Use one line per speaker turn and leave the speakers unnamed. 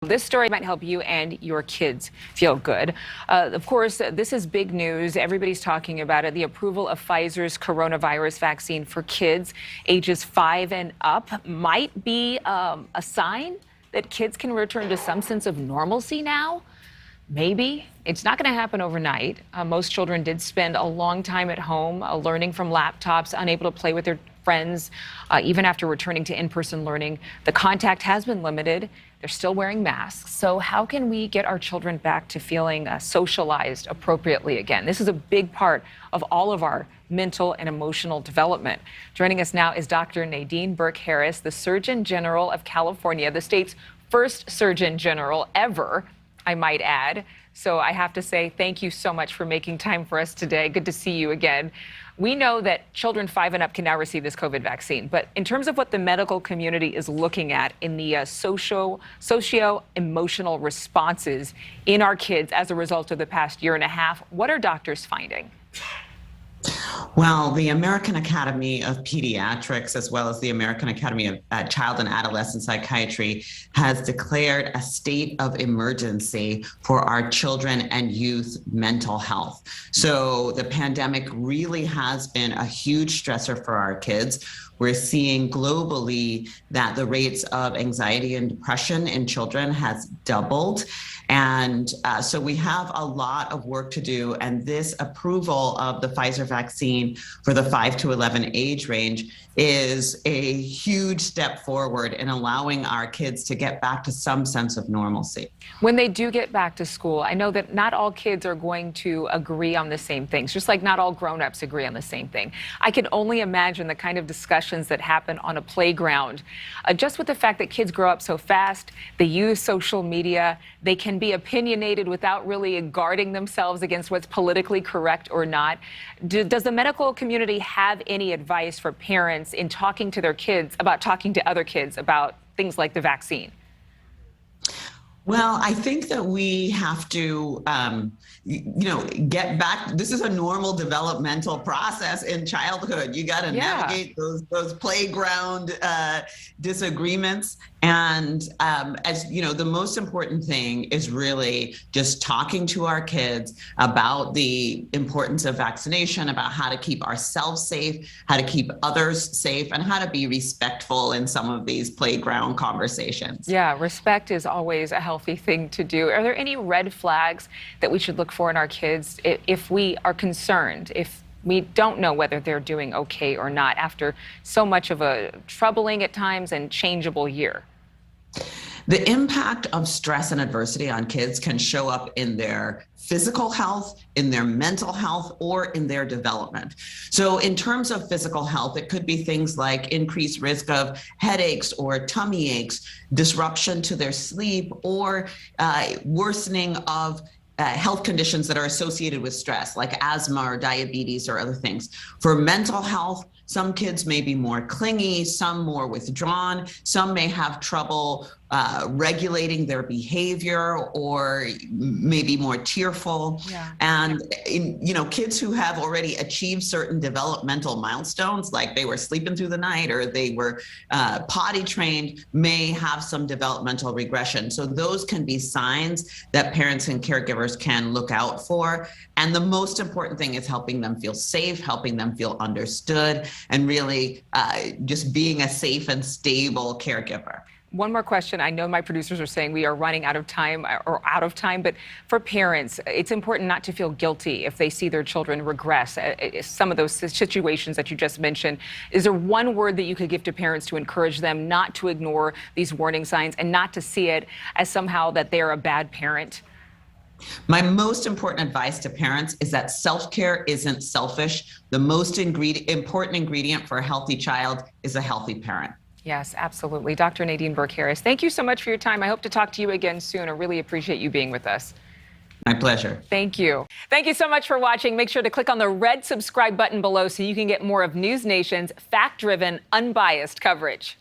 This story might help you and your kids feel good. Of course, this is big news. Everybody's talking about it. The approval of Pfizer's coronavirus vaccine for kids ages 5 and up might be a sign that kids can return to some sense of normalcy now. Maybe. It's not going to happen overnight. Most children did spend a long time at home learning from laptops, unable to play with their friends, even after returning to in-person learning. The contact has been limited. They're still wearing masks. So how can we get our children back to feeling socialized appropriately again? This is a big part of all of our mental and emotional development. Joining us now is Dr. Adrienne Bankert, the Surgeon General of California, the state's first Surgeon General ever, I might add. So I have to say thank you so much for making time for us today. Good to see you again. We know that children 5 and up can now receive this COVID vaccine, but in terms of what the medical community is looking at in the socio-emotional responses in our kids as a result of the past year and a half, what are doctors finding?
Well, the American Academy of Pediatrics, as well as the American Academy of Child and Adolescent Psychiatry, has declared a state of emergency for our children and youth mental health. So the pandemic really has been a huge stressor for our kids. We're seeing globally that the rates of anxiety and depression in children has doubled. And so we have a lot of work to do. And this approval of the Pfizer vaccine for the 5 to 11 age range is a huge step forward in allowing our kids to get back to some sense of normalcy.
When they do get back to school, I know that not all kids are going to agree on the same things, just like not all grown-ups agree on the same thing. I can only imagine the kind of discussions that happen on a playground. Just with the fact that kids grow up so fast, they use social media, they can be opinionated without really guarding themselves against what's politically correct or not. Does the medical community have any advice for parents in talking to their kids about talking to other kids about things like the vaccine?
Well, I think that we have to, get back. This is a normal developmental process in childhood. You got to navigate those playground disagreements. And as you know, the most important thing is really just talking to our kids about the importance of vaccination, about how to keep ourselves safe, how to keep others safe, and how to be respectful in some of these playground conversations.
Yeah, respect is always a healthy thing to do. Are there any red flags that we should look for in our kids if we are concerned, if we don't know whether they're doing okay or not after so much of a troubling at times and changeable year?
The impact of stress and adversity on kids can show up in their physical health, in their mental health, or in their development. So in terms of physical health, it could be things like increased risk of headaches or tummy aches, disruption to their sleep, or worsening of health conditions that are associated with stress, like asthma or diabetes or other things. For mental health, some kids may be more clingy, some more withdrawn, some may have trouble regulating their behavior or maybe more tearful. Yeah. And kids who have already achieved certain developmental milestones, like they were sleeping through the night or they were potty trained, may have some developmental regression. So those can be signs that parents and caregivers can look out for. And the most important thing is helping them feel safe, helping them feel understood, and really just being a safe and stable caregiver.
One more question. I know my producers are saying we are running out of time, but for parents, it's important not to feel guilty if they see their children regress. Some of those situations that you just mentioned, is there one word that you could give to parents to encourage them not to ignore these warning signs and not to see it as somehow that they're a bad parent?
My most important advice to parents is that self-care isn't selfish. The most important ingredient for a healthy child is a healthy parent.
Yes, absolutely. Dr. Adrienne Bankert, thank you so much for your time. I hope to talk to you again soon. I really appreciate you being with us.
My pleasure.
Thank you. Thank you so much for watching. Make sure to click on the red subscribe button below so you can get more of NewsNation's fact-driven, unbiased coverage.